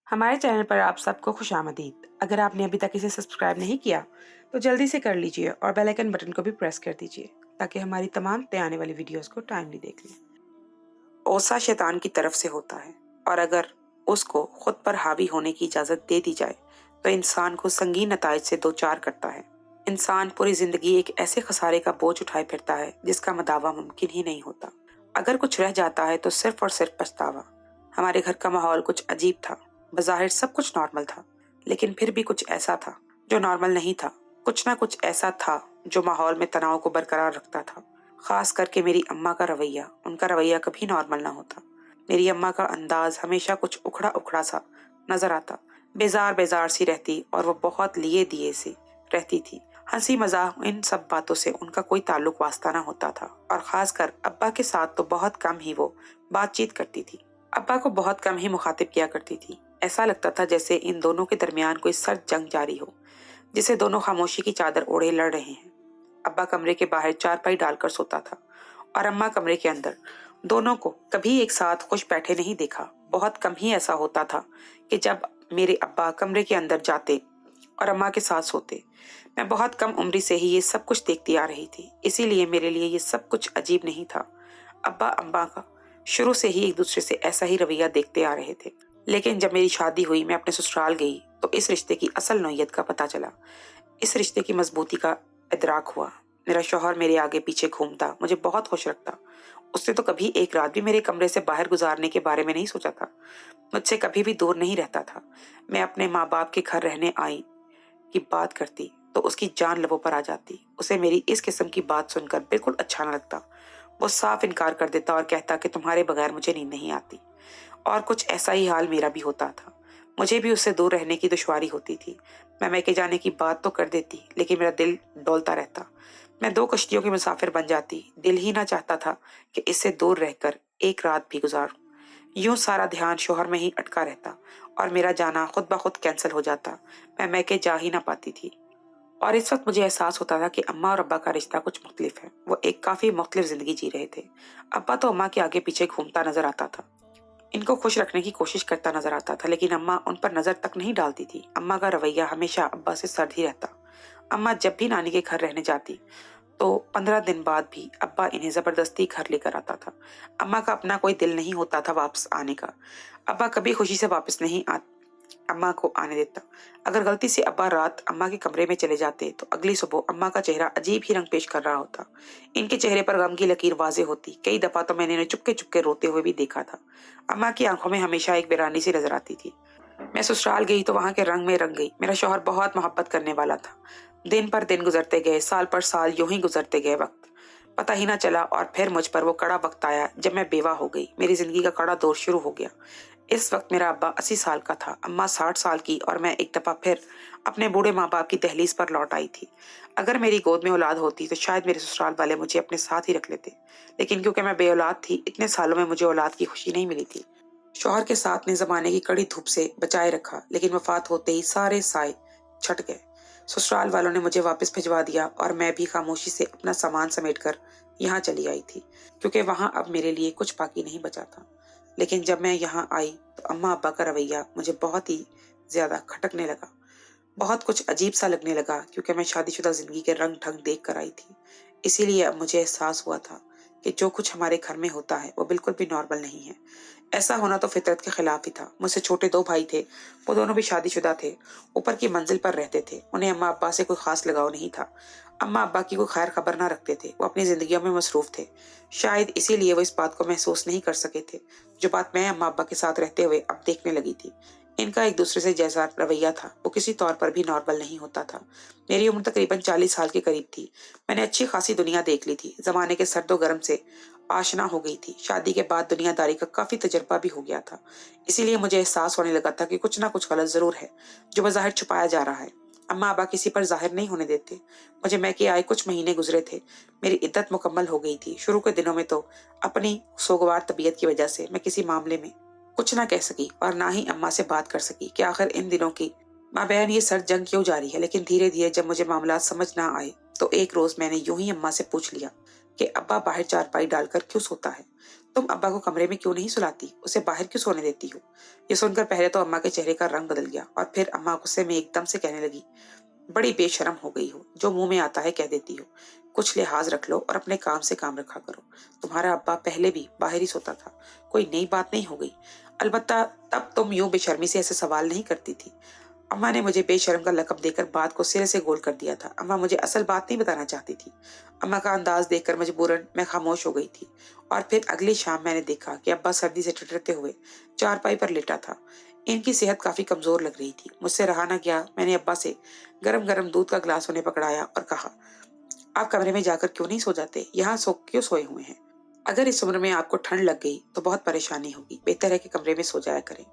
ہمارے چینل پر آپ سب کو خوش آمدید۔ اگر آپ نے ابھی تک اسے سبسکرائب نہیں کیا تو جلدی سے کر لیجئے اور بیل آئیکن بٹن کو بھی پریس کر دیجئے تاکہ ہماری تمام نئے آنے والی ویڈیوز کو ٹائملی دیکھ لیں۔ غصہ شیطان کی طرف سے ہوتا ہے اور اگر اس کو خود پر حاوی ہونے کی اجازت دے دی جائے تو انسان کو سنگین نتائج سے دوچار کرتا ہے۔ انسان پوری زندگی ایک ایسے خسارے کا بوجھ اٹھائے پھرتا ہے جس کا مداوع ممکن ہی نہیں ہوتا۔ اگر کچھ رہ جاتا ہے تو صرف اور صرف پچھتاوا۔ ہمارے گھر کا ماحول کچھ عجیب تھا۔ بظاہر سب کچھ نارمل تھا، لیکن پھر بھی کچھ ایسا تھا جو نارمل نہیں تھا۔ کچھ نہ کچھ ایسا تھا جو ماحول میں تناؤ کو برقرار رکھتا تھا، خاص کر کے میری اماں کا رویہ۔ ان کا رویہ کبھی نارمل نہ ہوتا۔ میری اماں کا انداز ہمیشہ کچھ اکھڑا اکھڑا سا نظر آتا، بیزار بیزار سی رہتی اور وہ بہت لیے دیے سی رہتی تھی۔ ہنسی مزاح ان سب باتوں سے ان کا کوئی تعلق واسطہ نہ ہوتا تھا، اور خاص کر ابا کے ساتھ تو بہت کم ہی وہ بات چیت کرتی تھی۔ ابا کو بہت کم ہی مخاطب کیا کرتی تھی۔ ایسا لگتا تھا جیسے ان دونوں کے درمیان کوئی سرد جنگ جاری ہو، جسے دونوں خاموشی کی چادر اوڑھے لڑ رہے ہیں۔ ابا کمرے کے باہر چارپائی ڈال کر سوتا تھا اور اماں کمرے کے اندر۔ دونوں کو کبھی ایک ساتھ خوش بیٹھے نہیں دیکھا۔ بہت کم ہی ایسا ہوتا تھا کہ جب میرے ابا کمرے کے اندر جاتے اور اماں کے ساتھ سوتے۔ میں بہت کم عمری سے ہی یہ سب کچھ دیکھتی آ رہی تھی، اسی لیے میرے لیے یہ سب کچھ عجیب نہیں تھا۔ ابا اماں کا شروع سے ہی ایک دوسرے سے ایسا ہی رویہ دیکھتے آ رہے تھے، لیکن جب میری شادی ہوئی، میں اپنے سسرال گئی تو اس رشتے کی اصل نوعیت کا پتہ چلا۔ اس رشتے کی مضبوطی کا ادراک ہوا۔ میرا شوہر میرے آگے پیچھے گھومتا، مجھے بہت خوش رکھتا۔ اس نے تو کبھی ایک رات بھی میرے کمرے سے باہر گزارنے کے بارے میں نہیں سوچا تھا، مجھ سے کبھی بھی دور نہیں رہتا تھا۔ میں اپنے ماں باپ کے گھر رہنے آئی کی بات کرتی تو اس کی جان لبوں پر آ جاتی۔ اسے میری اس قسم کی بات سن کر بالکل اچھا نہ لگتا۔ وہ صاف انکار کر دیتا اور کہتا کہ تمہارے بغیر مجھے نیند نہیں آتی۔ اور کچھ ایسا ہی حال میرا بھی ہوتا تھا۔ مجھے بھی اس سے دور رہنے کی دشواری ہوتی تھی۔ میں میکے جانے کی بات تو کر دیتی، لیکن میرا دل ڈولتا رہتا۔ میں دو کشتیوں کی مسافر بن جاتی۔ دل ہی نہ چاہتا تھا کہ اس سے دور رہ کر ایک رات بھی گزاروں۔ یوں سارا دھیان شوہر میں ہی اٹکا رہتا اور میرا جانا خود بخود کینسل ہو جاتا۔ میں میکے جا ہی نہ پاتی تھی۔ اور اس وقت مجھے احساس ہوتا تھا کہ اماں اور ابا کا رشتہ کچھ مختلف ہے۔ وہ ایک کافی مختلف زندگی جی رہے تھے۔ ابا تو اماں کے آگے پیچھے گھومتا نظر آتا تھا، ان کو خوش رکھنے کی کوشش کرتا نظر آتا تھا، لیکن اماں ان پر نظر تک نہیں ڈالتی تھی۔ اماں کا رویہ ہمیشہ ابا سے سرد ہی رہتا۔ اماں جب بھی نانی کے گھر رہنے جاتی تو 15 دن بعد بھی ابا انہیں زبردستی گھر لے کر آتا تھا۔ اماں کا اپنا کوئی دل نہیں ہوتا تھا واپس آنے کا۔ ابا کبھی خوشی سے واپس نہیں اماں کو آنے دیتا۔ اگر غلطی سے ابا رات اماں کے کمرے میں چلے جاتے تو اگلی صبح اماں کا چہرہ عجیب ہی رنگ پیش کر رہا ہوتا۔ ان کے چہرے پر غم کی لکیر واضح ہوتی۔ کئی دفعہ تو میں نے انہیں چپکے چپکے روتے ہوئے بھی دیکھا تھا۔ اماں کی آنکھوں میں ہمیشہ ایک ویرانی سی نظر آتی تھی۔ میں سسرال گئی تو وہاں کے رنگ میں رنگ گئی۔ میرا شوہر بہت محبت کرنے والا تھا۔ دن پر دن گزرتے گئے، سال پر سال یوں ہی گزرتے گئے، وقت پتہ ہی نہ چلا، اور پھر مجھ پر وہ کڑا وقت آیا جب میں بیوہ ہو گئی۔ میری زندگی کا کڑا دور شروع ہو گیا۔ اس وقت میرا ابا 80 سال کا تھا، اماں 60 سال کی، اور میں ایک دفعہ پھر اپنے بوڑھے ماں باپ کی دہلیز پر لوٹ آئی تھی۔ اگر میری گود میں اولاد ہوتی تو شاید میرے سسرال والے مجھے اپنے ساتھ ہی رکھ لیتے، لیکن کیونکہ میں بے اولاد تھی، اتنے سالوں میں مجھے اولاد کی خوشی نہیں ملی تھی۔ شوہر کے ساتھ نے زمانے کی کڑی دھوپ سے بچائے رکھا، لیکن وفات ہوتے ہی سارے سائے چھٹ گئے۔ سسرال والوں نے مجھے واپس بھجوا دیا اور میں بھی خاموشی سے اپنا سامان سمیٹ کر یہاں چلی آئی تھی، کیونکہ وہاں اب میرے لیے کچھ باقی نہیں بچا تھا۔ لیکن جب میں یہاں آئی تو اماں ابا کا رویہ مجھے بہت ہی زیادہ کھٹکنے لگا، بہت کچھ عجیب سا لگنے لگا، کیونکہ میں شادی شدہ زندگی کے رنگ ڈھنگ دیکھ کر آئی تھی۔ اسی لیے اب مجھے احساس ہوا تھا کہ جو کچھ ہمارے گھر میں ہوتا ہے وہ بالکل بھی نارمل نہیں ہے۔ ایسا ہونا تو فطرت کے خلاف ہی تھا۔ مجھ سے چھوٹے 2 بھائی تھے، وہ دونوں بھی شادی شدہ تھے، اوپر کی منزل پر رہتے تھے۔ انہیں اماں ابا سے کوئی خاص لگاؤ نہیں تھا۔ اماں ابا کی کوئی خیر خبر نہ رکھتے تھے، وہ اپنی زندگیوں میں مصروف تھے۔ شاید اسی لیے وہ اس بات کو محسوس نہیں کر سکے تھے جو بات میں اماں ابا کے ساتھ رہتے ہوئے اب دیکھنے لگی تھی۔ ان کا ایک دوسرے سے جیسا رویہ تھا وہ کسی طور پر بھی نارمل نہیں ہوتا تھا۔ میری عمر تقریباً 40 سال کے قریب تھی۔ میں نے اچھی خاصی دنیا دیکھ لی تھی، زمانے کے سرد و گرم سے آشنا ہو گئی تھی۔ شادی کے بعد دنیا داری کا کافی تجربہ بھی ہو گیا تھا، اسی لیے مجھے احساس ہونے لگا تھا کہ کچھ نہ کچھ غلط ضرور ہے جو بظاہر چھپایا جا رہا ہے۔ اماں ابا کسی پر ظاہر نہیں ہونے دیتے۔ مجھے میکے آئے کچھ مہینے گزرے تھے، میری عدت مکمل ہو گئی تھی۔ شروع کے دنوں میں تو اپنی سوگوار طبیعت کی وجہ سے میں کسی معاملے میں کچھ نہ کہہ سکی اور نہ ہی اماں سے بات کر سکی کہ آخر ان دنوں کی مابین یہ سرد جنگ کیوں جاری ہے۔ لیکن دھیرے دھیرے جب مجھے معاملات سمجھ نہ آئے تو ایک روز میں نے یوں ہی اماں سے پوچھ لیا کہ ابا باہر چارپائی ڈال کر کیوں سوتا ہے؟ तुम अब्बा को कमरे में क्यों नहीं सुलाती, उसे बाहर क्यों सोने देती हो? ये सुनकर पहले तो अम्मा के चेहरे का रंग बदल गया और फिर अम्मा गुस्से में एकदम से कहने लगी, बड़ी बेशरम हो गई हो, जो मुंह में आता है कह देती हो। कुछ लिहाज रख लो और अपने काम से काम रखा करो। तुम्हारा अब्बा पहले भी बाहर ही सोता था, कोई नई बात नहीं हो गई। अलबत्ता तब तुम यूं बेशर्मी से ऐसे सवाल नहीं करती थी। अम्मा ने मुझे बेशर्म का लक़ब देकर बात को सिरे से गोल कर दिया था। अम्मा मुझे असल बात नहीं बताना चाहती थी। अम्मा का अंदाज देखकर मजबूरन मैं खामोश हो गई थी। और फिर अगली शाम मैंने देखा कि अब्बा सर्दी से ठिठुरते हुए चारपाई पर लेटा था। इनकी सेहत काफी कमजोर लग रही थी। मुझसे रहा न गया, मैंने अब्बा से गरम गरम दूध का गिलास उन्हें पकड़ाया और कहा, आप कमरे में जाकर क्यों नहीं सो जाते, यहाँ सो क्यों सोए हुए हैं? अगर इस उम्र में आपको ठंड लग गई तो बहुत परेशानी होगी, बेहतर है कि कमरे में सो जाया करें।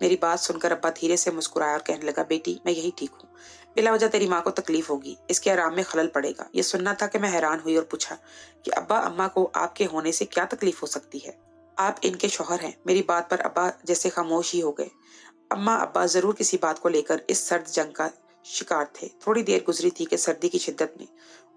मेरी बात सुनकर अब्बा धीरे से मुस्कुराया और कहने लगा, बेटी मैं यही ठीक हूँ। बिला वजह तेरी माँ को तकलीफ होगी, इसके आराम में खलल पड़ेगा। ये सुनना था कि मैं हैरान हुई और पूछा कि अब्बा अम्मा को आपके होने से क्या तकलीफ हो सकती है? आप इनके शौहर हैं। मेरी बात पर अब्बा जैसे खामोश ही हो गए। अम्मा अब्बा जरूर किसी बात को लेकर इस सर्द जंग का शिकार थे। थोड़ी देर गुजरी थी कि सर्दी की शिद्दत में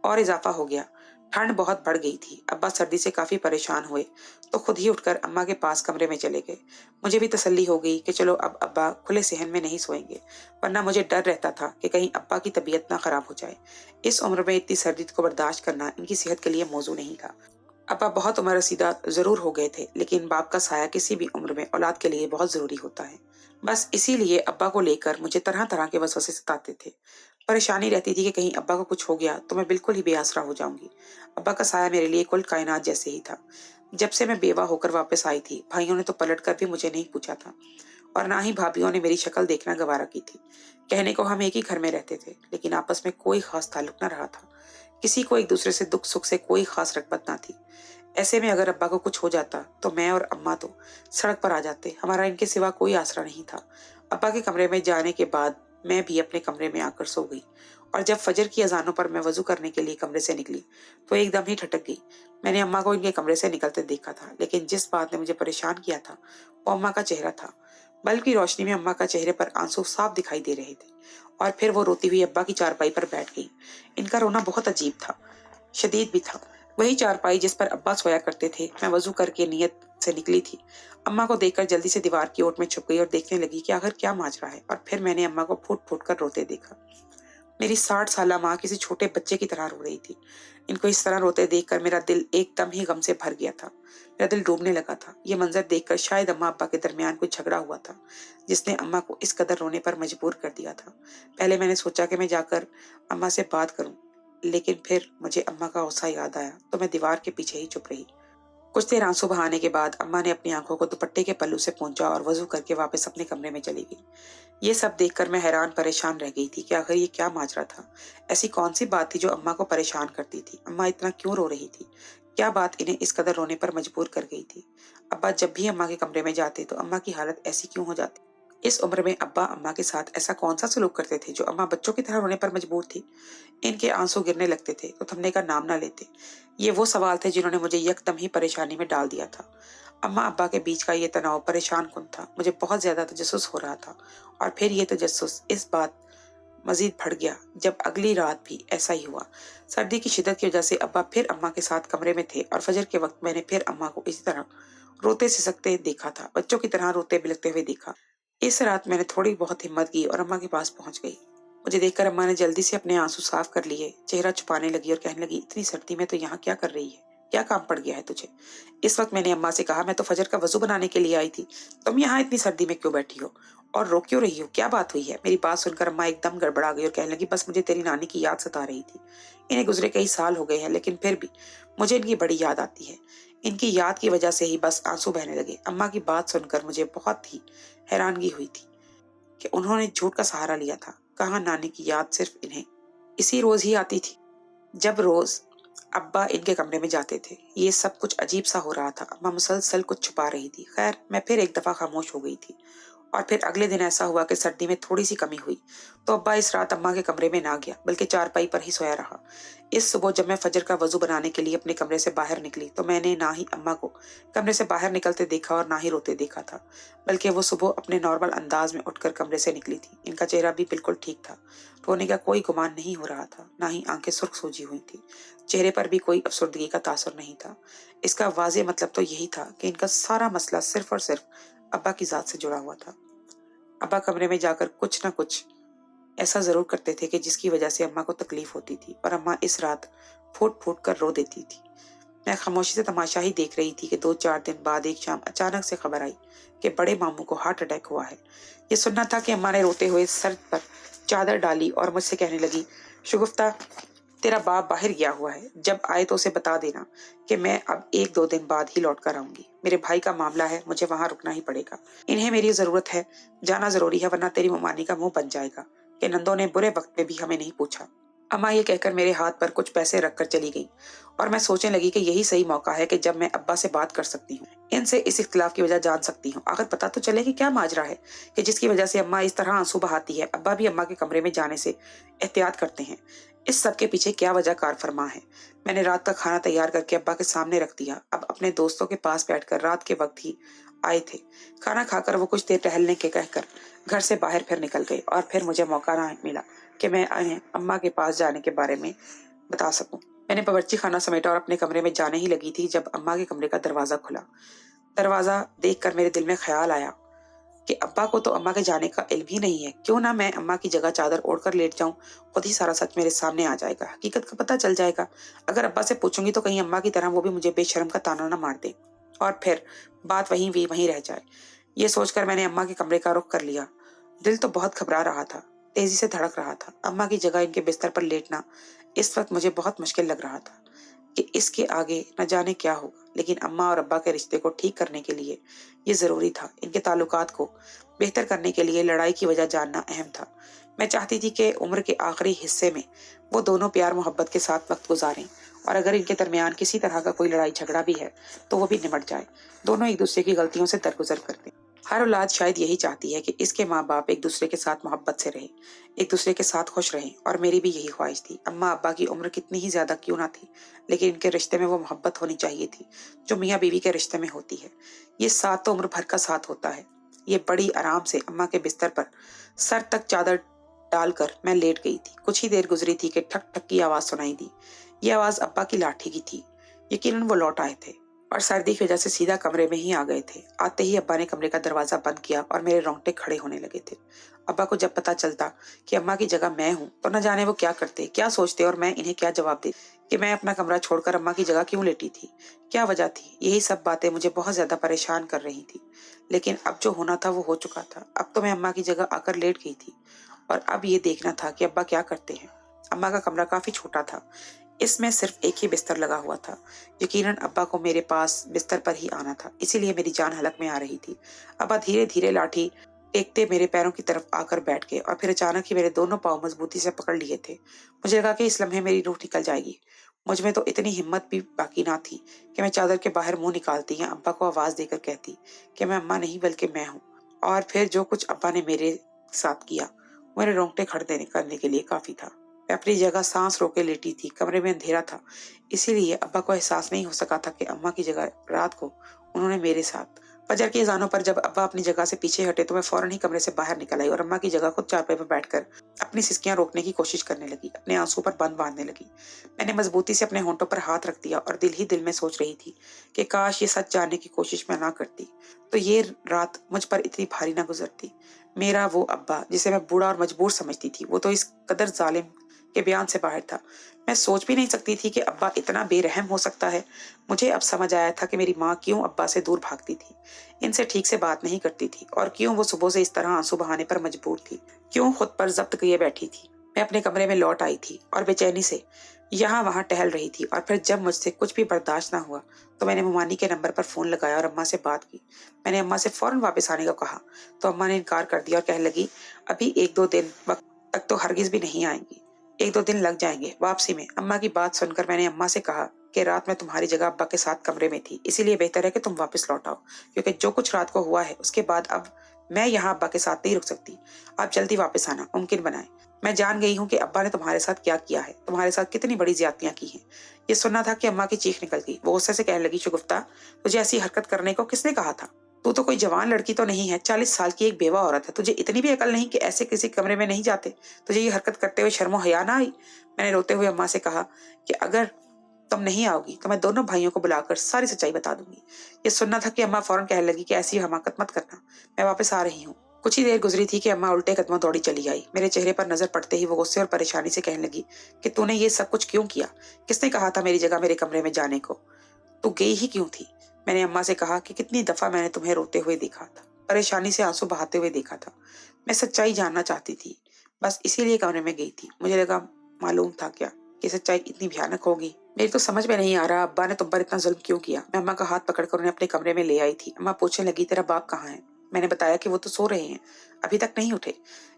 और इजाफा हो गया। ठंड बहुत बढ़ गई थी। अब्बा सर्दी से काफी परेशान हुए तो खुद ही उठकर अम्मा के पास कमरे में चले गए। मुझे भी तसल्ली हो गई कि चलो अब अब्बा खुले सहन में नहीं सोएंगे, वरना मुझे डर रहता था कि कहीं अब्बा की तबीयत ना खराब हो जाए। इस उम्र में इतनी सर्दी को बर्दाश्त करना इनकी सेहत के लिए मौजू नहीं था। अब्बा बहुत उम्र रसीदा जरूर हो गए थे, लेकिन बाप का साया किसी भी उम्र में औलाद के लिए बहुत जरूरी होता है। बस इसीलिए अब्बा को लेकर मुझे तरह तरह के वसवसे सताते थे। परेशानी रहती थी कि कहीं अब्बा को कुछ हो गया तो मैं बिल्कुल ही बेआसरा हो जाऊंगी। अब्बा का साया मेरे लिए कुल कायनात जैसे ही था। जब से मैं बेवा होकर वापस आई थी, भाइयों ने तो पलट कर भी मुझे नहीं पूछा था और ना ही भाभीियों ने मेरी शक्ल देखना गवारा की थी। कहने को हम एक ही घर में रहते थे, लेकिन आपस में कोई खास ताल्लुक न रहा था। किसी को एक दूसरे से दुख सुख से कोई खास रगबत ना थी। ऐसे में अगर अब्बा को कुछ हो जाता तो मैं और अम्मा तो सड़क पर आ जाते। हमारा इनके सिवा कोई आसरा नहीं था। अब्बा के कमरे में जाने के बाद मैं भी अपने कमरे में आकर सो गई और जब फजर की अजानों पर मैं वजू करने के लिए कमरे से निकली तो एकदम ही ठटक गई। मैंने अम्मा को इनके कमरे से निकलते देखा था, लेकिन जिस बात ने मुझे परेशान किया था वो अम्मा का चेहरा था। बल्ब की रोशनी में अम्मा का चेहरे पर आंसू साफ दिखाई दे रहे थे और फिर वो रोती हुई अब्बा की चारपाई पर बैठ गई। इनका रोना बहुत अजीब था, शदीद भी था। वही चारपाई जिस पर अब्बा सोया करते थे। मैं वजू करके नियत से निकली थी। अम्मा को देखकर जल्दी से दीवार की ओट में छुप गई और देखने लगी कि आखिर क्या माजरा है। और फिर मैंने अम्मा को फूट फूट कर रोते देखा। मेरी 60 साला माँ किसी छोटे बच्चे की तरह रो रही थी। इनको इस तरह रोते देखकर मेरा दिल एकदम ही गम से भर गया था। मेरा दिल डूबने लगा था। ये मंजर देखकर शायद अम्मा अब्बा के दरमियान कोई झगड़ा हुआ था जिसने अम्मा को इस कदर रोने पर मजबूर कर दिया था। पहले मैंने सोचा कि मैं जाकर अम्मा से बात करूं, लेकिन फिर मुझे अम्मा का गुस्सा याद आया तो मैं दीवार के पीछे ही चुप रही। कुछ देर आंसू बहाने के बाद अम्मा ने अपनी आंखों को दुपट्टे के पल्लू से पोंछा और वजू करके वापस अपने कमरे में चली गई। ये सब देखकर मैं हैरान परेशान रह गई थी कि आखिर ये क्या माजरा था। ऐसी कौन सी बात थी जो अम्मा को परेशान करती थी? अम्मा इतना क्यों रो रही थी? क्या बात इन्हें इस कदर रोने पर मजबूर कर गई थी? अब्बा जब भी अम्मा के कमरे में जाते तो अम्मा की हालत ऐसी क्यों हो जाती? इस उम्र में अब्बा अम्मा के साथ ऐसा कौन सा सलूक करते थे जो अम्मा बच्चों की तरह रोने पर मजबूर थी? इनके आंसू गिरने लगते थे तो थमने का नाम ना लेते। ये वो सवाल थे जिन्होंने मुझे यकदम ही परेशानी में डाल दिया था। अम्मा अब्बा के बीच का ये तनाव परेशान कुन था। मुझे बहुत ज्यादा तजस्सुस हो रहा था और फिर ये तजस्सुस इस बात मजीद बढ़ गया जब अगली रात भी ऐसा ही हुआ। सर्दी की शिद्दत की वजह से अब्बा फिर अम्मा के साथ कमरे में थे और फजर के वक्त मैंने फिर अम्मा को इसी तरह रोते सिसकते देखा था, बच्चों की तरह रोते बिलखते हुए देखा। इस रात मैंने थोड़ी बहुत हिम्मत की और अम्मा के पास पहुंच गई। मुझे देखकर अम्मा ने जल्दी से अपने आंसू साफ कर लिए, चेहरा छुपाने लगी और कहने लगी, इतनी सर्दी में तो यहाँ क्या कर रही है? क्या काम पड़ गया है तुझे? इस वक्त मैंने अम्मा से कहा, मैं तो फजर का वजू बनाने के लिए आई थी, तुम यहाँ इतनी सर्दी में क्यों बैठी हो और रो क्यों रही हो? क्या बात हुई है? मेरी बात सुनकर अम्मा एकदम गड़बड़ा गई और कहने लगी, बस मुझे तेरी नानी की याद सता रही थी। इन्हें गुजरे कई साल हो गए हैं, लेकिन फिर भी मुझे इनकी बड़ी याद आती है। इनकी याद की वजह से ही बस आंसू बहने लगे। अम्मा की बात सुनकर मुझे बहुत ही हैरानगी हुई थी कि उन्होंने झूठ का सहारा लिया था। कहाँ नानी की याद सिर्फ इन्हें इसी रोज ही आती थी जब रोज अब्बा इनके कमरे में जाते थे। ये सब कुछ अजीब सा हो रहा था। अम्मा मुसलसल कुछ छुपा रही थी। खैर मैं फिर एक दफा खामोश हो गई थी और फिर अगले दिन ऐसा हुआ कि सर्दी में थोड़ी सी कमी हुई तो अब्बा इस रात अम्मा के कमरे में ना गया बल्कि चारपाई पर ही सोया रहा। इस सुबह जब मैं फजर का वजू बनाने के लिए अपने कमरे से बाहर निकली तो मैंने ना ही अम्मा को कमरे से बाहर निकलते देखा और ना ही रोते देखा था, बल्कि वो सुबह अपने नॉर्मल अंदाज में उठकर कमरे से निकली थी। इनका चेहरा भी बिल्कुल ठीक था, रोने का कोई गुमान नहीं हो रहा था, ना ही आंखें सुर्ख सूजी हुई थी, चेहरे पर भी कोई अफसुर्दगी का तासुर नहीं था। इसका वाज़ेह मतलब तो यही था कि इनका सारा मसला सिर्फ और सिर्फ अब्बा की जात से जुड़ा हुआ था। अब्बा कमरे में जाकर कुछ न कुछ ऐसा जरूर करते थे कि जिसकी वजह से अम्मा को तकलीफ होती थी और अम्मा इस रात फूट फूट कर रो देती थी। मैं खामोशी से तमाशा ही देख रही थी कि 2-4 दिन बाद एक शाम अचानक से खबर आई कि बड़े मामू को हार्ट अटैक हुआ है। ये सुनना था कि अम्मा ने रोते हुए सर पर चादर डाली और मुझसे कहने लगी, शगुफ्ता, तेरा बाप बाहर गया हुआ है, जब आए तो उसे बता देना कि मैं अब 1-2 दिन बाद ही लौट कर आऊंगी। मेरे भाई का मामला है, मुझे वहां रुकना ही पड़ेगा। इन्हें मेरी जरूरत है, जाना जरूरी है, वरना तेरी ममानी का मुंह बन जाएगा कि नंदों ने बुरे वक्त में भी हमें नहीं पूछा। अम्मा ये कहकर मेरे हाथ पर कुछ पैसे रखकर चली गई और मैं सोचने लगी कि यही सही मौका है कि जब मैं अब्बा से बात कर सकती हूँ, इनसे इस इख्तिलाफ की वजह जान सकती हूँ। आखिर पता तो चले कि क्या माजरा है कि जिसकी वजह से अम्मा इस तरह आंसू बहाती है। अब्बा भी अम्मा के कमरे में जाने से एहतियात करते हैं। इस सब के पीछे क्या वजह कार फरमा है। मैंने रात का खाना तैयार करके अब्बा के सामने रख दिया। अब अपने दोस्तों के पास बैठकर रात के वक्त ही आए थे। खाना खाकर वो कुछ देर टहलने के कहकर घर से बाहर फिर निकल गए और फिर मुझे मौका ना मिला कि मैं उन्हें अम्मा के पास जाने के बारे में बता सकूं। मैंने बावर्ची खाना समेटा और अपने कमरे में जाने ही लगी थी जब अम्मा के कमरे का दरवाजा खुला। दरवाजा देखकर मेरे दिल में ख्याल आया कि अब्बा को तो अम्मा के जाने का इल्म ही नहीं है। क्यों ना मैं अम्मा की जगह चादर ओढ़कर लेट जाऊं, खुद ही सारा सच मेरे सामने आ जाएगा, हकीकत का पता चल जाएगा। अगर अब्बा से पूछूंगी तो कहीं अम्मा की तरह वो भी मुझे बेशर्म का ताना ना मार दे और फिर बात वहीं रह जाए। ये सोचकर मैंने अम्मा के कमरे का रुख कर लिया। दिल तो बहुत घबरा रहा था, तेजी से धड़क रहा था। अम्मा की जगह इनके बिस्तर पर लेटना इस वक्त मुझे बहुत मुश्किल लग रहा था कि इसके आगे न जाने क्या होगा, लेकिन अम्मा और अब्बा के रिश्ते को ठीक करने के लिए ये जरूरी था। इनके ताल्लुकात को बेहतर करने के लिए लड़ाई की वजह जानना अहम था। मैं चाहती थी कि उम्र के आखिरी हिस्से में वो दोनों प्यार मोहब्बत के साथ वक्त गुजारें और अगर इनके दरमियान किसी तरह का कोई लड़ाई झगड़ा भी है तो वो भी निमट जाए, दोनों एक दूसरे की गलतियों से दरगुजर कर दें। हर औलाद शायद यही चाहती है कि इसके माँ बाप एक दूसरे के साथ मोहब्बत से रहें, एक दूसरे के साथ खुश रहें, और मेरी भी यही ख्वाहिश थी। अम्मा अब्बा की उम्र कितनी ही ज्यादा क्यों ना थी, लेकिन इनके रिश्ते में वो मोहब्बत होनी चाहिए थी जो मियाँ बीवी के रिश्ते में होती है। ये साथ तो उम्र भर का साथ होता है। ये बड़ी आराम से अम्मा के बिस्तर पर सर तक चादर डालकर मैं लेट गई थी। कुछ ही देर गुजरी थी कि ठक ठक की आवाज सुनाई दी। ये आवाज अब्बा की लाठी की थी। यकीनन वो लौट आए थे और सर्दी की वजह से सीधा कमरे में ही आ गए थे। आते ही अब्बा ने कमरे का दरवाजा बंद किया और मेरे रोंगटे खड़े होने लगे थे। अब्बा को जब पता चलता कि अम्मा की जगह मैं हूँ तो न जाने वो क्या करते, क्या सोचते और मैं इन्हें क्या जवाब देती कि मैं अपना कमरा छोड़कर अम्मा की जगह क्यों लेटी थी, क्या वजह थी। यही सब बातें मुझे बहुत ज्यादा परेशान कर रही थी, लेकिन अब जो होना था वो हो चुका था। अब तो मैं अम्मा की जगह आकर लेट गई थी और अब ये देखना था कि अब्बा क्या करते हैं। अम्मा का कमरा काफी छोटा था, इसमें सिर्फ एक ही बिस्तर लगा हुआ था। यकीनन अब्बा को मेरे पास बिस्तर पर ही आना था, इसीलिए मेरी जान हलक में आ रही थी। अब्बा धीरे धीरे लाठी टेकते मेरे पैरों की तरफ आकर बैठ गए और फिर अचानक ही मेरे दोनों पांव मजबूती से पकड़ लिए थे। मुझे लगा कि इस लम्हे मेरी रूह निकल जाएगी। मुझ में तो इतनी हिम्मत भी बाकी ना थी कि मैं चादर के बाहर मुंह निकालती या अब्बा को आवाज देकर कहती कि मैं अम्मा नहीं बल्कि मैं हूँ। और फिर जो कुछ अब्बा ने मेरे साथ किया मेरे रोंगटे खड़े करने के लिए काफी था। मैं अपनी जगह सांस रोके लेटी थी। कमरे में अंधेरा था, इसीलिए अब्बा को एहसास नहीं हो सका था कि अम्मा की जगह रात को उन्होंने मेरे साथ। फजर की अजानों पर जब अब्बा अपनी जगह से पीछे हटे तो मैं फौरन ही कमरे से बाहर निकल आई और अम्मा की जगह खुद चारपाई पर बैठकर अपनी सिसकियां रोकने की कोशिश करने लगी, अपने आंसू पर बंद बांधने लगी। मैंने मजबूती से अपने होंठों पर हाथ रख दिया और दिल ही दिल में सोच रही थी कि काश ये सच जानने की कोशिश मैं ना करती तो ये रात मुझ पर इतनी भारी ना गुजरती। मेरा वो अब्बा जिसे मैं बूढ़ा और मजबूर समझती थी, वो तो इस कदर जालिम के बयान से बाहर था। मैं सोच भी नहीं सकती थी कि अब्बा इतना बेरहम हो सकता है। मुझे अब समझ आया था कि मेरी माँ क्यों अब्बा से दूर भागती थी, इनसे ठीक से बात नहीं करती थी और क्यों वो सुबह से इस तरह आंसू बहाने पर मजबूर थी, क्यों खुद पर जब्त किए बैठी थी। मैं अपने कमरे में लौट आई थी और बेचैनी से यहाँ वहां टहल रही थी और फिर जब मुझसे कुछ भी बर्दाश्त ना हुआ तो मैंने मुमानी के नंबर पर फोन लगाया और अम्मा से बात की। मैंने अम्मा से फौरन वापस आने को कहा तो अम्मा ने इनकार कर दिया और कहने लगी, अभी 1-2 दिन वक्त तक तो हरगिज भी नहीं आएंगी, 1-2 दिन लग जाएंगे वापसी में। अम्मा की बात सुनकर मैंने अम्मा से कहा कि रात में तुम्हारी जगह अब्बा के साथ कमरे में थी, इसीलिए बेहतर है कि तुम वापस लौट आओ, क्योंकि जो कुछ रात को हुआ है उसके बाद अब मैं यहाँ अब्बा के साथ नहीं रुक सकती, आप जल्दी वापस आना मुमकिन बनाए। मैं जान गई हूँ कि अब्बा ने तुम्हारे साथ क्या किया है, तुम्हारे साथ कितनी बड़ी ज्यादतियां की हैं। ये सुनना था कि अम्मा की चीख निकल गई। वो गुस्से से कहने लगी, शगुफ्ता, तुझे ऐसी हरकत करने को किसने कहा था? तू तो कोई जवान लड़की तो नहीं है, 40 साल की एक बेवा औरत है। तुझे इतनी भी अकल नहीं कि ऐसे किसी कमरे में नहीं जाते? तुझे ये हरकत करते हुए शर्मो हया ना आई? मैंने रोते हुए अम्मा से कहा कि अगर तुम नहीं आओगी तो मैं दोनों भाइयों को बुलाकर सारी सच्चाई बता दूंगी। ये सुनना था कि अम्मा फौरन कहने लगी कि ऐसी हमाकत मत करना, मैं वापस आ रही हूँ। कुछ ही देर गुजरी थी कि अम्मा उल्टे कदमों दौड़ी चली आई। मेरे चेहरे पर नजर पड़ते ही वो गुस्से और परेशानी से कहने लगी कि तूने ये सब कुछ क्यों किया? किसने कहा था मेरी जगह मेरे कमरे में जाने को? तू गई ही क्यों थी? मैंने अम्मा से कहा कि कितनी दफा मैंने तुम्हें रोते हुए देखा था, परेशानी से आंसू बहाते हुए देखा था। मैं सच्चाई जानना चाहती थी, बस इसीलिए कमरे में गई थी। मुझे लगा, मालूम था क्या कि सच्चाई इतनी भयानक होगी। मेरी तो समझ में नहीं आ रहा अब्बा ने तुम पर इतना जुल्म क्यों किया। मैं अम्मा का हाथ पकड़कर उन्हें अपने कमरे में ले आई थी। अम्मा पूछने लगी, तेरा बाप कहाँ है? मैंने बताया कि वो तो सो रहे हैं, अभी तक नहीं उठे।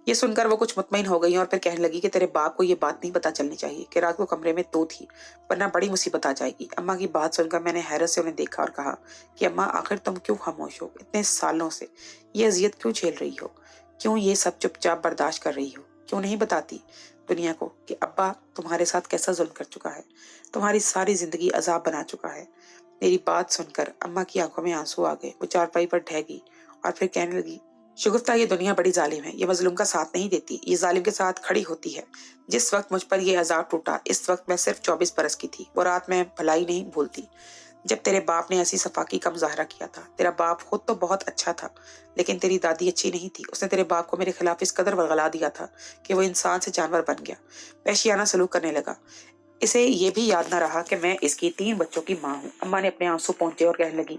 ये सुनकर वो कुछ मुतमईन हो गई और फिर कहने लगी कि तेरे बाप को ये बात नहीं पता चलनी चाहिए कि रात को कमरे में तू थी, वरना बड़ी मुसीबत आ जाएगी। अम्मा की बात सुनकर मैंने हैरत से उन्हें देखा और कहा कि अम्मा, आखिर तुम क्यों खामोश हो? इतने सालों से ये अजियत क्यों झेल रही हो? क्यों ये सब चुपचाप बर्दाश्त कर रही हो? क्यों नहीं बताती दुनिया को कि अब्बा तुम्हारे साथ कैसा जुल्म कर चुका है, तुम्हारी सारी जिंदगी अजाब बना चुका है? मेरी बात सुनकर अम्मा की आंखों में आंसू आ गए। वो चारपाई पर ढह गई और फिर कहने लगी, शगुफ्ता, ये दुनिया बड़ी जालिम है, ये मजलूम का साथ नहीं देती, ये जालिम के साथ खड़ी होती है। जिस वक्त मुझ पर ये अजाब टूटा, इस वक्त मैं सिर्फ 24 बरस की थी। वो रात मैं भलाई नहीं भूलती जब तेरे बाप ने ऐसी सफाकी का मुजाहरा किया था। तेरा बाप खुद तो बहुत अच्छा था, लेकिन तेरी दादी अच्छी नहीं थी। उसने तेरे बाप को मेरे खिलाफ इस कदर वर्गला दिया था कि वो इंसान से जानवर बन गया, वहशियाना सलूक करने लगा। इसे ये भी याद न रहा कि मैं इसकी 3 बच्चों की माँ हूँ। अम्मा ने अपने आंसू पोंछे और कहने लगी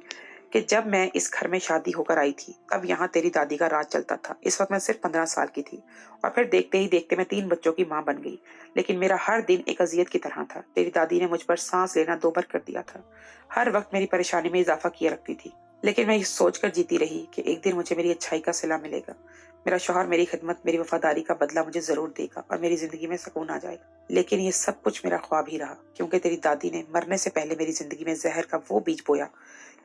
कि जब मैं इस घर में शादी होकर आई थी, तब यहाँ तेरी दादी का राज चलता था। इस वक्त मैं सिर्फ 15 साल की थी और फिर देखते ही देखते मैं 3 बच्चों की माँ बन गई। लेकिन मेरा हर दिन एक अजियत की तरह था। तेरी दादी ने मुझ पर सांस लेना 2 बार कर दिया था। हर वक्त मेरी परेशानी में इजाफा किए रखती थी। लेकिन मैं ये सोचकर जीती रही कि एक दिन मुझे मेरी अच्छाई का सिला मिलेगा। मेरा शौहर मेरी खिदमत, मेरी वफादारी का बदला मुझे जरूर देगा और मेरी जिंदगी में सुकून आ जाएगा। लेकिन ये सब कुछ मेरा ख्वाब ही रहा, क्योंकि तेरी दादी ने मरने से पहले मेरी जिंदगी में जहर का वो बीज बोया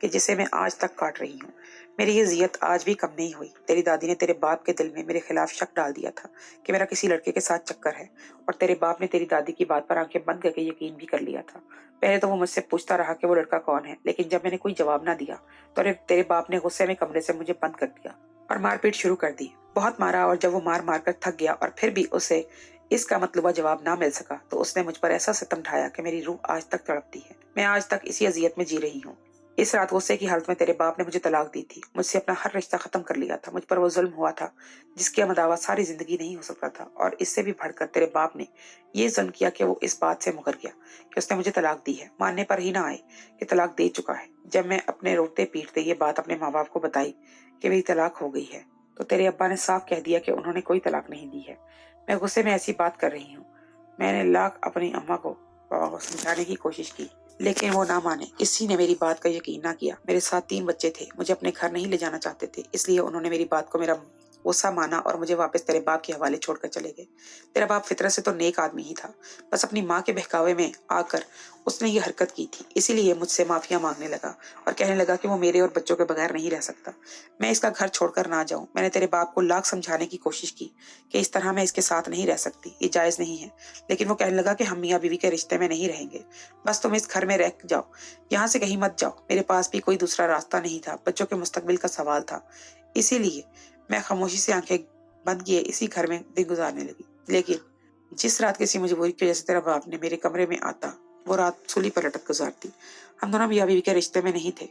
कि जिसे मैं आज तक काट रही हूँ। मेरी ये जियत आज भी कम नहीं हुई। तेरी दादी ने तेरे बाप के दिल में मेरे खिलाफ शक डाल दिया था कि मेरा किसी लड़के के साथ चक्कर है, और तेरे बाप ने तेरी दादी की बात पर आंखें बंद करके यकीन भी कर लिया था। पहले तो वो मुझसे पूछता रहा कि वो लड़का कौन है, लेकिन जब मैंने कोई जवाब ना दिया तो तेरे बाप ने गुस्से में कमरे से मुझे बंद कर दिया और मारपीट शुरू कर दी। बहुत मारा, और जब वो मार मार कर थक गया और फिर भी उसे इसका मतलूबा जवाब ना मिल सका, तो उसने मुझ पर ऐसा सितम ढाया कि मेरी रूह आज तक तड़पती है। मैं आज तक इसी अजियत में जी रही हूँ। इस रात गुस्से की हालत में तेरे बाप ने मुझे तलाक दी थी, मुझसे अपना हर रिश्ता खत्म कर लिया था। मुझ पर वो जुल्म हुआ था जिसकी मदावा सारी जिंदगी नहीं हो सकता था, और इससे भी बढ़कर तेरे बाप ने ये जुल्म किया कि वो इस बात से मुकर गया कि उसने मुझे तलाक दी है। मानने पर ही ना आए कि तलाक दे चुका है। जब मैं अपने रोते पीटते ये बात अपने माँ बाप को बताई कि मेरी तलाक हो गई है, तो तेरे अब्बा ने साफ कह दिया कि उन्होंने कोई तलाक नहीं दी है। मैं गुस्से में ऐसी बात कर रही हूँ। मैंने लाख अपनी अम्मा को समझाने की कोशिश की, लेकिन वो ना माने। किसी ने मेरी बात का यकीन ना किया। मेरे साथ 3 बच्चे थे, मुझे अपने घर नहीं ले जाना चाहते थे, इसलिए उन्होंने मेरी बात को मेरा गुस्सा माना और मुझे वापस तेरे बाप के हवाले छोड़कर चले गए। तेरा बाप फितरत से तो नेक आदमी ही था, बस अपनी माँ के बहकावे में आकर उसने ये हरकत की थी। इसीलिए मुझसे माफिया मांगने लगा और कहने लगा कि वो मेरे और बच्चों के बगैर नहीं रह सकता। मैं इसका घर छोड़कर ना जाऊं। मैंने तेरे बाप को लाख समझाने की कोशिश की कि इस तरह मैं इसके साथ नहीं रह सकती, ये जायज नहीं है, लेकिन वो कहने लगा कि हम मियाँ बीवी के रिश्ते में नहीं रहेंगे, बस तुम इस घर में रह जाओ, यहाँ से कहीं मत जाओ। मेरे पास भी कोई दूसरा रास्ता नहीं था, बच्चों के मुस्तकबिल का सवाल था। इसीलिए मैं खामोशी से आंखें बंद किए इसी घर में दिन गुजारने लगी। लेकिन जिस रात किसी मजबूरी की वजह से तेरा बाप ने मेरे कमरे में आता, वो रात सूली पर लटक गुजारती। हम दोनों मियाँ बीवी के रिश्ते में नहीं थे,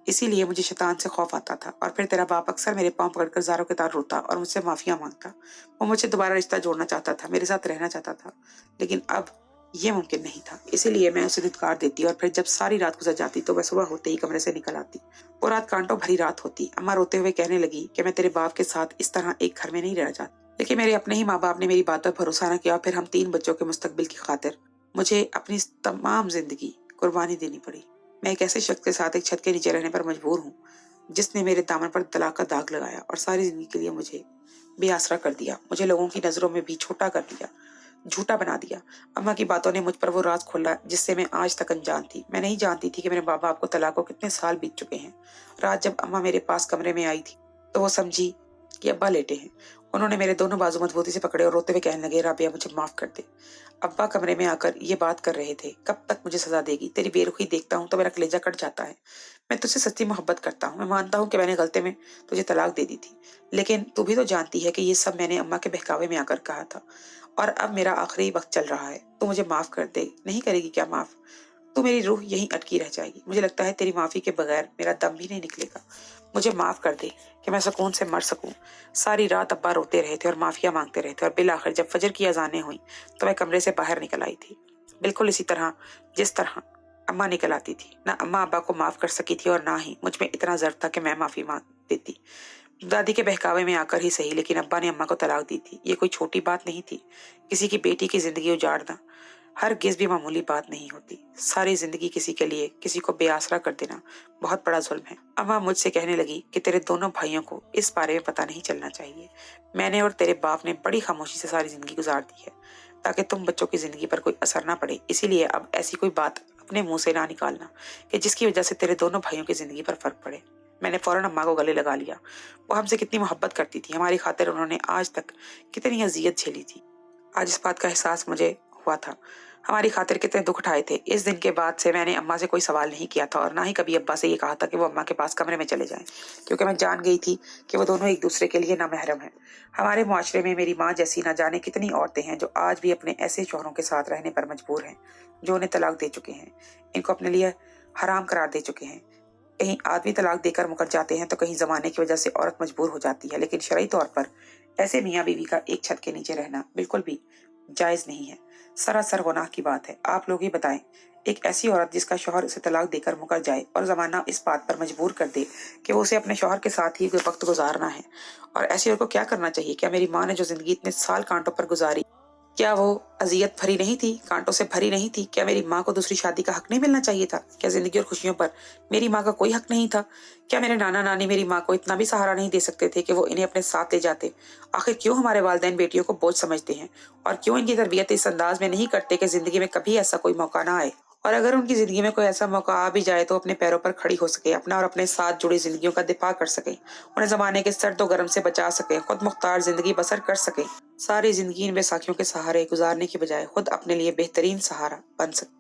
इसीलिए मुझे शैतान से खौफ आता था। और फिर तेरा बाप अक्सर मेरे पांव पकड़कर ज़ारों के तार रोता और मुझसे माफिया मांगता। वो मुझे दोबारा रिश्ता जोड़ना चाहता था, मेरे साथ रहना चाहता था, लेकिन अब ये मुमकिन नहीं था। इसीलिए मैं उसे धिक्कार देती और फिर जब सारी रात गुजर जाती तो वह सुबह होते ही कमरे से निकल आती। वो रात कांटों भरी रात होती। अम्मा रोते हुए कहने लगी कि मैं तेरे बाप के साथ इस तरह एक घर में नहीं रहना चाहती, लेकिन मेरे अपने ही माँ बाप ने मेरी बात पर भरोसा न किया। फिर हम 3 बच्चों के मुस्तकबिल की खातिर मुझे अपनी तमाम जिंदगी कुर्बानी देनी पड़ी। मैं एक ऐसे शख्स के साथ एक छत के नीचे रहने पर मजबूर हूँ जिसने मेरे दामन पर तलाक का दाग लगाया और सारी जिंदगी के लिए मुझे बेआसरा कर दिया। मुझे लोगों की नजरों में भी छोटा कर दिया, झूठा बना दिया। अम्मा की बातों ने मुझ पर वो राज खोला जिससे मैं आज तक अनजान थी। मैं नहीं जानती थी कि मेरे बाप को तलाक को कितने साल बीत चुके हैं। रात जब अम्मा मेरे पास कमरे में आई थी तो वो समझी कि अब्बा लेटे हैं। उन्होंने मेरे दोनों बाजू मजबूती से पकड़े और रोते हुए कहने लगे, राबिया मुझे माफ कर दे। अब्बा कमरे में आकर ये बात कर रहे थे, कब तक मुझे सजा देगी? तेरी बेरुखी देखता हूँ तो मेरा कलेजा कट जाता है। मैं तुझसे सच्ची मोहब्बत करता हूँ। मैं मानता हूँ कि मैंने गलती में तुझे तलाक दे दी थी, लेकिन तू भी तो जानती है कि ये सब मैंने अम्मा के बहकावे में आकर कहा था। और अब मेरा आखिरी वक्त चल रहा है, तू मुझे माफ कर दे। नहीं करेगी क्या माफ? तो मेरी रूह यहीं अटकी रह जाएगी। मुझे लगता है तेरी माफी के बगैर मेरा दम भी नहीं निकलेगा। मुझे माफ कर दे कि मैं सुकून से मर सकूं। सारी रात अब्बा रोते रहे थे और माफिया मांगते रहे थे, और बिल आखिर जब फजर की अजानें हुई तो मैं कमरे से बाहर निकल आई थी, बिल्कुल इसी तरह जिस तरह अम्मा निकल आती थी। ना अम्मा अब्बा को माफ कर सकी थी और ना ही मुझ में इतना जर्फ था कि मैं माफी मांग देती। दादी के बहकावे में आकर ही सही, लेकिन अब्बा ने अम्मा को तलाक दी थी। ये कोई छोटी बात नहीं थी। किसी की बेटी की जिंदगी उजाड़ना हरगिज़ भी मामूली बात नहीं होती। सारी जिंदगी किसी के लिए किसी को बेआसरा कर देना बहुत बड़ा जुल्म है। अम्मा मुझसे कहने लगी कि तेरे दोनों भाइयों को इस बारे में पता नहीं चलना चाहिए। मैंने और तेरे बाप ने बड़ी खामोशी से सारी जिंदगी गुजार दी है, ताकि तुम बच्चों की जिंदगी पर कोई असर ना पड़े। इसीलिए अब ऐसी कोई बात अपने मुंह से ना निकालना कि जिसकी वजह से तेरे दोनों भाइयों की जिंदगी पर फर्क पड़े। मैंने फौरन अम्मा को गले लगा लिया। वो हमसे कितनी मोहब्बत करती थी। हमारी खातिर उन्होंने आज तक कितनी अजियत झेली थी। आज इस बात का एहसास मुझे हुआ था। हमारी खातिर कितने दुख उठाए थे। इस दिन के बाद से मैंने अम्मा से कोई सवाल नहीं किया था, और ना ही कभी अब्बा से ये कहा था कि वो अम्मा के पास कमरे में चले जाएं, क्योंकि मैं जान गई थी कि वो दोनों एक दूसरे के लिए नामहरम हैं। हमारे मुआशरे में मेरी माँ जैसी ना जाने कितनी औरतें हैं जो आज भी अपने ऐसे शौहरों के साथ रहने पर मजबूर हैं जो उन्हें तलाक दे चुके हैं, इनको अपने लिए हराम करार दे चुके हैं। कहीं आदमी तलाक देकर मुकर जाते हैं तो कहीं जमाने की वजह से औरत मजबूर हो जाती है, लेकिन शरई तौर पर ऐसे मियाँ बीवी का एक छत के नीचे रहना बिल्कुल भी जायज नहीं है। सरासर गुनाह की बात है। आप लोग ही बताएं, एक ऐसी औरत जिसका शौहर उसे तलाक देकर मुकर जाए और जमाना इस बात पर मजबूर कर दे कि वो उसे अपने शौहर के साथ ही वक्त गुजारना है, और ऐसी औरत को क्या करना चाहिए? क्या मेरी माँ ने जो जिंदगी इतने साल कांटों पर गुजारी, क्या वो अजियत भरी नहीं थी, कांटों से भरी नहीं थी? क्या मेरी माँ को दूसरी शादी का हक नहीं मिलना चाहिए था? क्या जिंदगी और खुशियों पर मेरी माँ का कोई हक नहीं था? क्या मेरे नाना नानी मेरी माँ को इतना भी सहारा नहीं दे सकते थे कि वो इन्हें अपने साथ ले जाते? आखिर क्यों हमारे वालिदैन बेटियों को बोझ समझते हैं, और क्यों इनकी तरबियत इस अंदाज में नहीं करते कि जिंदगी में कभी ऐसा कोई मौका ना आए, और अगर उनकी जिंदगी में कोई ऐसा मौका आ भी जाए तो अपने पैरों पर खड़ी हो सके, अपना और अपने साथ जुड़ी जिंदगियों का दिफा कर सके, उन्हें जमाने के सर्द गर्म से बचा सके, खुद मुख्तार जिंदगी बसर कर सके, सारी जिंदगी इन बैसाखियों के सहारे गुजारने की बजाय खुद अपने लिए बेहतरीन सहारा बन सके।